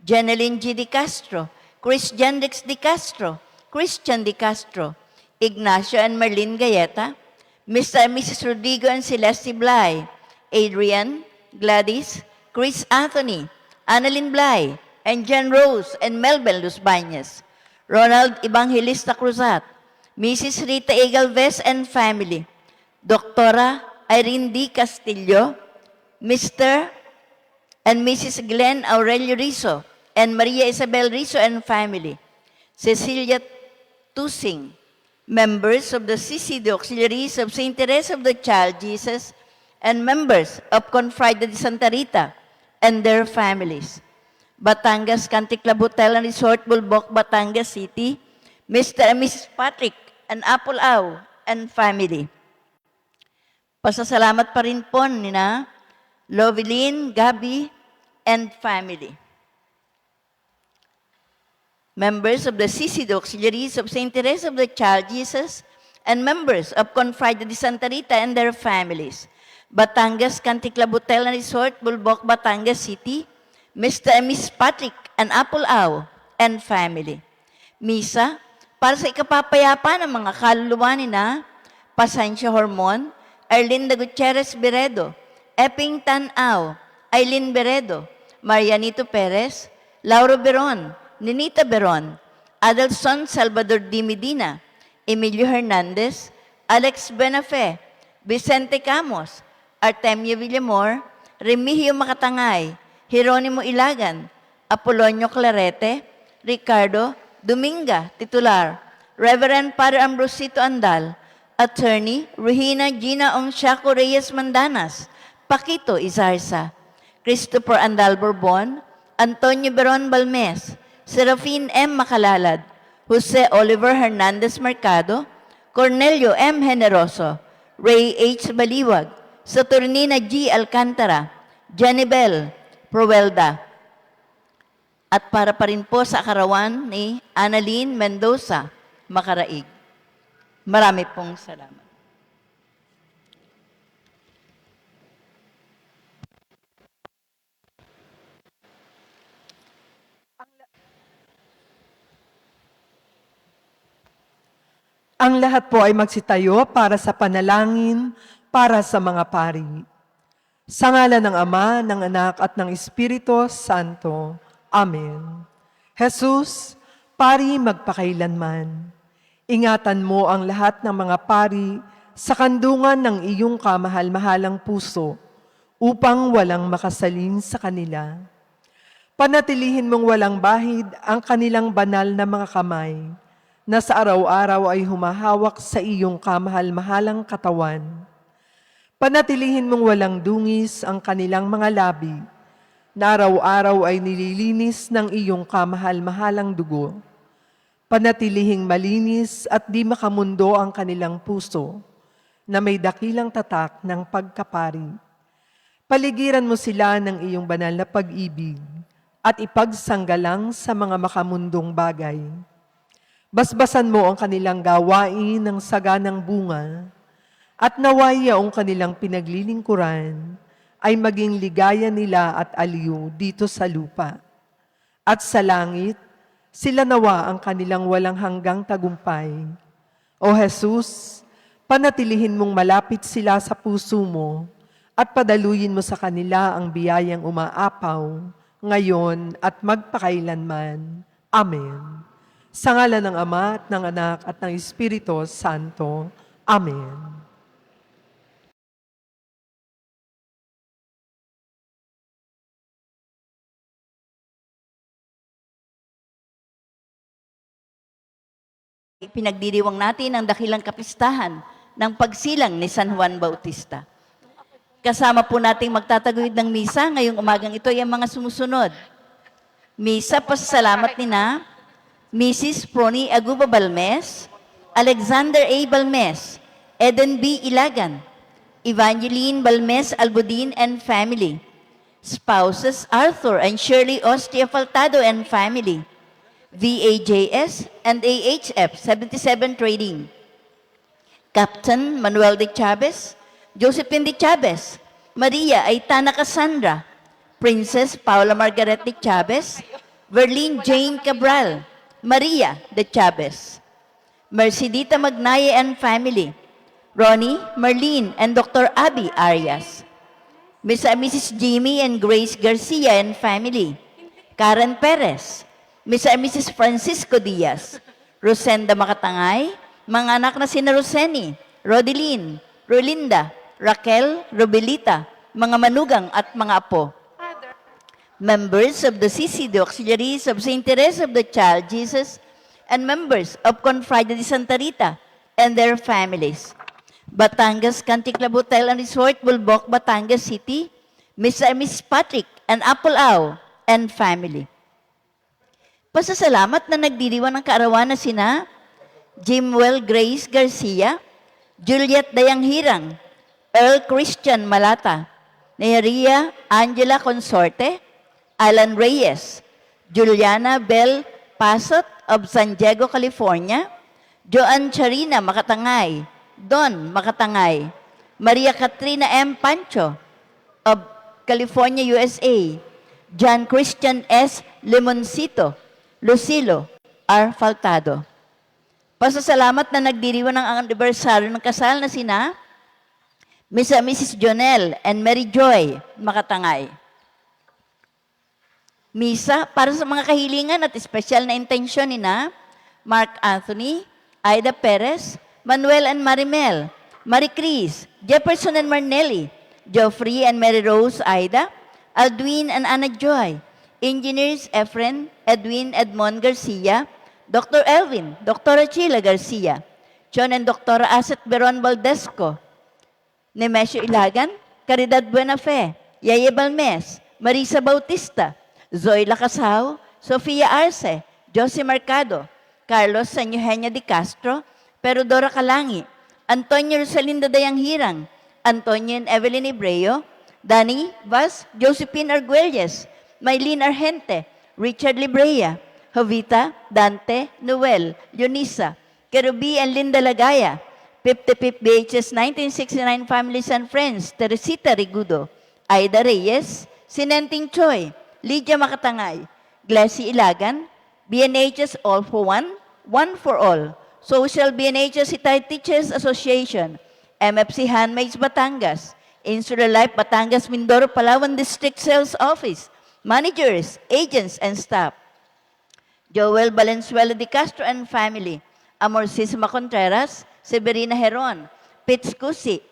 Jeneline G. Di Castro, Chris Jandix Di Castro, Christian Di Castro, Ignacio and Marlene Gayeta, Mr. and Mrs. Rodrigo and Celeste Blay, Adrian, Gladys, Chris Anthony, Annalyn Blay, and Jen Rose and Melvin Luz Bañez, Ronald Evangelista Cruzat, Mrs. Rita A. Galvez and family, Doktora Irene D. Castillo, Mr. and Mrs. Glenn Aurelio Rizo, and Maria Isabel Rizo and family, Cecilia Tusing, members of the CCD Auxiliaries of St. Teresa of the Child Jesus, and members of Confrade de Santa Rita and their families, Batangas Canticlabutela Resort, Bulbok, Batangas City, Mr. and Mrs. Patrick and Apple-Aw and family. Pasasalamat pa rin po nina Lovelyn, Gabi, and family. Members of the CCD Auxiliaries of St. Teresa of the Child Jesus, and members of Confrade de Santa Rita and their families, Batangas Canticlabutela Resort, Bulbok, Batangas City, Mr. and Mrs. Patrick and Apple-Aw and family. Misa, para sa ikapapayapa ng mga kaluluwa ni na Pasancia Hormon, Erlinda Gutierrez Beredo, Epping Tan-Aw, Aileen Beredo, Marianito Perez, Lauro Beron, Ninita Beron, Adelson Salvador D. Medina, Emilio Hernandez, Alex Benafe, Vicente Camos, Artemio Villamor, Remigio Makatangay, Jeronimo Ilagan, Apolonio Clarete, Ricardo Dominga, titular, Reverend Padre Ambrosito Andal, Attorney Regina Gina Ongsiaco Reyes Mandanas, Paquito Izarza, Christopher Andal Bourbon, Antonio Beron Balmes, Serafin M. Macalalad, Jose Oliver Hernandez Mercado, Cornelio M. Generoso, Ray H. Baliwag, Saturnina G. Alcantara, Janibel Provelda. At para pa rin po sa karawan ni Annalyn Mendoza Makaraig. Marami pong salamat. Ang lahat po ay magsitayo para sa panalangin para sa mga pari. Sa ngalan ng Ama, ng Anak at ng Espiritu Santo. Amen. Jesus, pari magpakailanman. Ingatan mo ang lahat ng mga pari sa kandungan ng iyong kamahal-mahalang puso upang walang makasalin sa kanila. Panatilihin mong walang bahid ang kanilang banal na mga kamay na sa araw-araw ay humahawak sa iyong kamahal-mahalang katawan. Panatilihin mong walang dungis ang kanilang mga labi, na araw-araw ay nililinis ng iyong kamahal-mahalang dugo. Panatilihing malinis at di makamundo ang kanilang puso, na may dakilang tatak ng pagkapari. Paligiran mo sila ng iyong banal na pag-ibig, at ipagsanggalang sa mga makamundong bagay. Basbasan mo ang kanilang gawain ng saganang bunga, at naway ang kanilang pinaglilingkuran ay maging ligaya nila at aliw dito sa lupa. At sa langit, sila nawa ang kanilang walang hanggang tagumpay. O Jesus, panatilihin mong malapit sila sa puso mo at padaluyin mo sa kanila ang biyayang umaapaw, ngayon at magpakailanman. Amen. Sa ngalan ng Ama at ng Anak at ng Espiritu Santo. Amen. Pinagdiriwang natin ang dakilang kapistahan ng pagsilang ni San Juan Bautista. Kasama po nating magtataguyod ng misa ngayong umagang ito ay ang mga sumusunod. Misa pasasalamat ni na Mrs. Prony Aguba Balmes, Alexander A. Balmes, Eden B. Ilagan, Evangeline Balmes Albudin and family, spouses Arthur and Shirley Ostia Faltado and family, VAJS and AHF 77 Trading, Captain Manuel de Chavez, Josephine de Chavez, Maria Aitana Cassandra, Princess Paula Margaret de Chavez, Verlene Jane Cabral, Maria de Chavez, Mercedita Magnaye and family, Ronnie, Marlene, and Dr. Abby Arias, Miss and Mrs. Jimmy and Grace Garcia and family, Karen Perez, Miss and Mrs. Francisco Diaz, Rosenda Makatangay, mga anak na sina Roseni, Rodeline, Rolinda, Raquel, Robelita, mga manugang at mga apo. Members of the CCD Auxiliaries of St. Teresa of the Child Jesus, and members of Confrade de Santa Rita and their families. Batangas Country Club Hotel and Resort, Bulbok, Batangas City, Mr. and Mrs. Patrick and Apple Au and family. Pasasalamat na nagdiriwang ng kaarawan na sina Jimwell Grace Garcia, Juliet Dayang Hirang, Earl Christian Malata, Neria Angela Consorte, Alan Reyes, Juliana Bell Pasot of San Diego, California, Joan Charina Makatangay, Don Makatangay, Maria Katrina M. Pancho of California, USA, John Christian S. Limoncito, Lucilo R. Faltado. Pasasalamat na nagdiriwang ng anibersaryo ng kasal na sina Miss and Mrs. Jonel and Mary Joy Makatangay. Misa para sa mga kahilingan at espesyal na intensyon ni na Mark Anthony, Aida Perez, Manuel and Marimel, Marie Cris, Jefferson and Marnelli, Geoffrey and Mary Rose Aida, Aldwin and Anna Joy, Engineers Efren, Edwin Edmond Garcia, Dr. Elvin, Dr. Achila Garcia, John and Dr. Asset Beron Valdesco, Nemesio Ilagan, Caridad Buenafe, Yaya Balmes, Marisa Bautista, Zoe Lacasaw, Sofia Arce, Josie Mercado, Carlos San Eugenio de Castro, Perodora Calangi, Antonio Rosalinda Dayang Hirang, Antonio and Evelyn Ibreo, Danny Vaz, Josephine Arguelles, Maylene Argente, Richard Librea, Jovita, Dante, Noel, Leonisa, Kerubi and Linda Lagaya, 55th BHS 1969 Families and Friends, Teresita Rigudo, Aida Reyes, Sinenting Choi, Lydia Makatangay, Glassy Ilagan, BNHS All for One, One for All, Social BNHS Retired Teachers Association, MFC Handmaids Batangas, Insular Life Batangas Mindoro Palawan District Sales Office, Managers, Agents, and Staff, Joel Valenzuela de Castro and Family, Amorcisima Contreras, Severina Heron, Pitts Cusi,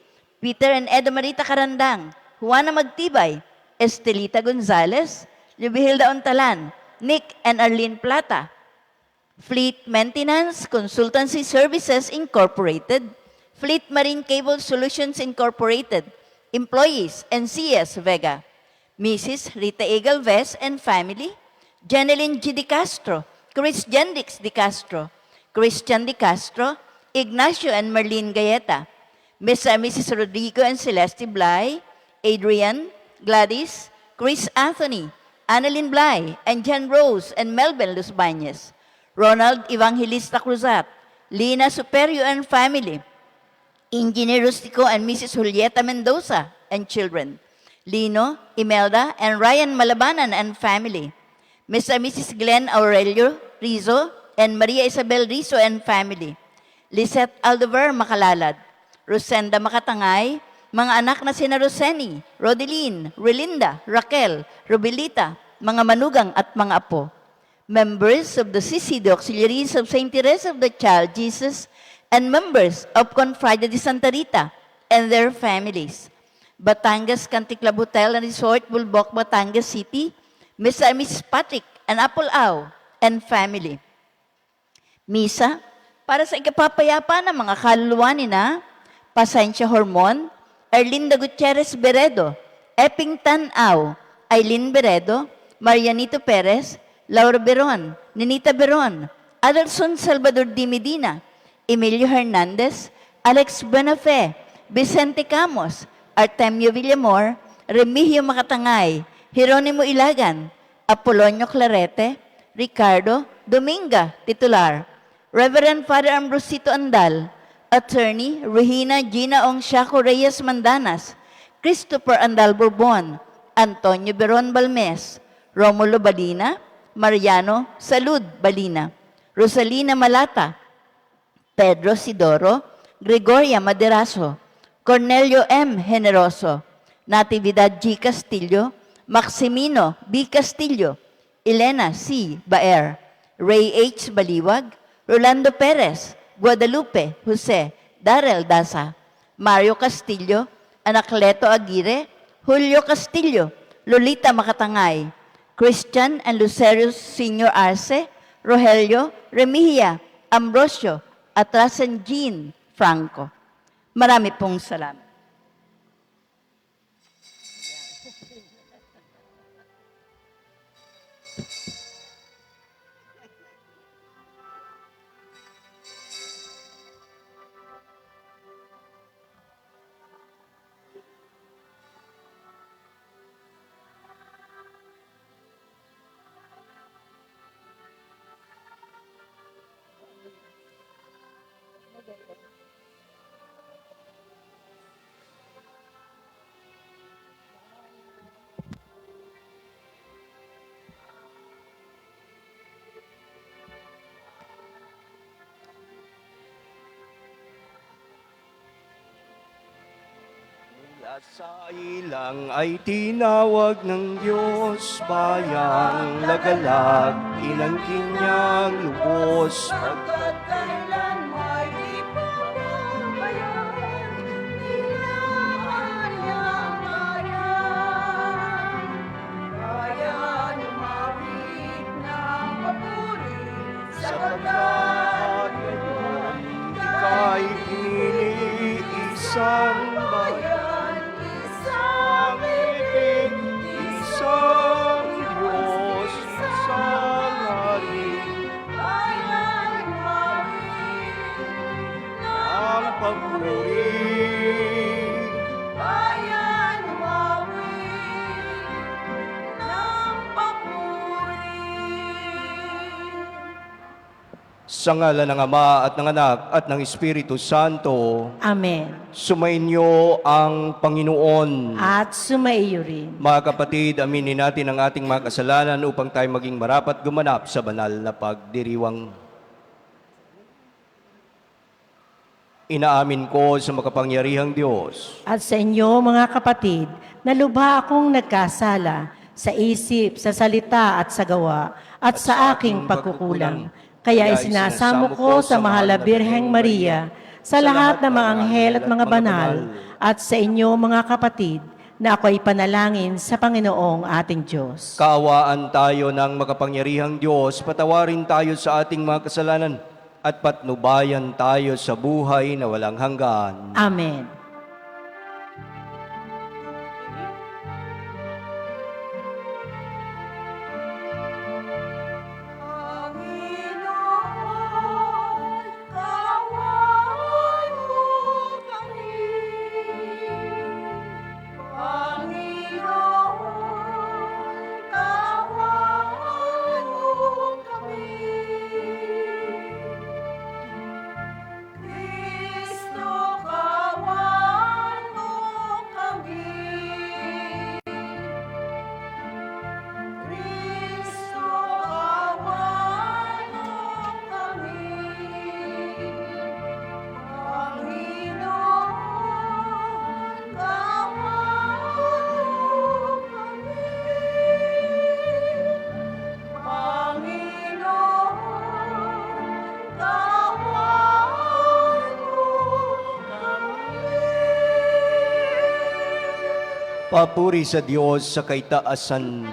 Peter and Edo Marita Carandang, Juana Magtibay, Estelita Gonzalez, Lubihilda Ontalan, Nick and Arlene Plata, Fleet Maintenance Consultancy Services Incorporated, Fleet Marine Cable Solutions Incorporated, Employees, NCS Vega, Mrs. Rita A. Galvez and Family, Janeline G. De Castro, Chris Jendix De Castro, Christian De Castro, Ignacio and Marlene Gayeta, Ms. and Mrs. Rodrigo and Celeste Blay, Adrian, Gladys, Chris Anthony, Annalyn Blay, and Jan Rose and Melvin Los Bañez, Ronald Evangelista Cruzat, Lina Superio and Family, Engineer Rustico and Mrs. Julieta Mendoza and children, Lino, Imelda, and Ryan Malabanan and family, Ms. and Mrs. Glenn Aurelio Rizzo and Maria Isabel Rizzo and family, Lisette Aldover Makalalad, Rosenda Makatangay, mga anak na sina Roseni, Rodeline, Relinda, Raquel, Rubelita, mga manugang at mga apo, members of the CCD Auxiliaries of St. Teresa of the Child Jesus, and members of Confrade de Santa Rita and their families, Batangas Country Club Hotel and Resort, Bulbok, Batangas City, Mr. and Mrs. Patrick and Apple Au and family. Misa, para sa ikapapayapa ng mga kaluluwa ni na Pasensya Hormon, Erlinda Gutierrez Beredo, Epping Tan-Au, Aileen Beredo, Marianito Perez, Laura Beron, Ninita Beron, Adelson Salvador D. Medina, Emilio Hernandez, Alex Buenafe, Vicente Camos, Artemio Villamor, Remigio Makatangay, Jeronimo Ilagan, Apolonio Clarete, Ricardo Dominga, titular, Reverend Father Ambrosito Andal, Attorney Regina Gina Ong Shaco Reyes Mandanas, Christopher Andal Bourbon, Antonio Beron Balmes, Romulo Balina, Mariano Salud Balina, Rosalina Malata, Pedro Sidoro, Gregoria Maderazo, Cornelio M. Generoso, Natividad G. Castillo, Maximino B. Castillo, Elena C. Baer, Ray H. Baliwag, Rolando Perez, Guadalupe Jose, Darrell Daza, Mario Castillo, Anacleto Aguirre, Julio Castillo, Lolita Makatangay, Christian and Lucerio Sr. Arce, Rogelio Remigia, Ambrosio, Atrasan Jean Franco. Marami pong salamat. At sa ilang ay tinawag ng Diyos, bayang lagalag, inangkin niyang lubos. Pagkat kailan may ipapabayaan, nilaan niyang bayan. Kaya lumapit ng papuri sa Sapagkat ngayon ika'y pinili isang bayan, isang ibig, isang Diyos. Sa ngalan ng Ama at ng Anak at ng Espiritu Santo, Amen. sumainyo ang Panginoon. At sumaiyo rin. Mga kapatid, aminin natin ang ating mga kasalanan upang tayo maging marapat gumanap sa banal na pagdiriwang. Inaamin ko sa makapangyarihang Diyos At sa inyo, mga kapatid, na lubha akong nagkasala sa isip, sa salita at sa gawa, at sa aking pagkukulang. Kaya isinasamo ko sa mahal na Birheng Maria, sa lahat ng mga anghel at mga banal, at sa inyo, mga kapatid, na ako'y panalangin sa Panginoong ating Diyos. Kaawaan tayo ng makapangyarihang Diyos, patawarin tayo sa ating mga kasalanan, at patnubayan tayo sa buhay na walang hanggan. Amen. Panginoon, kawan mo kami. Panginoon, kawan mo kami. Kristo, kawan mo kami. Kristo, kawan mo kami. Panginoon, kawan mo kami. Panginoon, kawan mo kami. Papuri sa Diyos sa kaitaasan.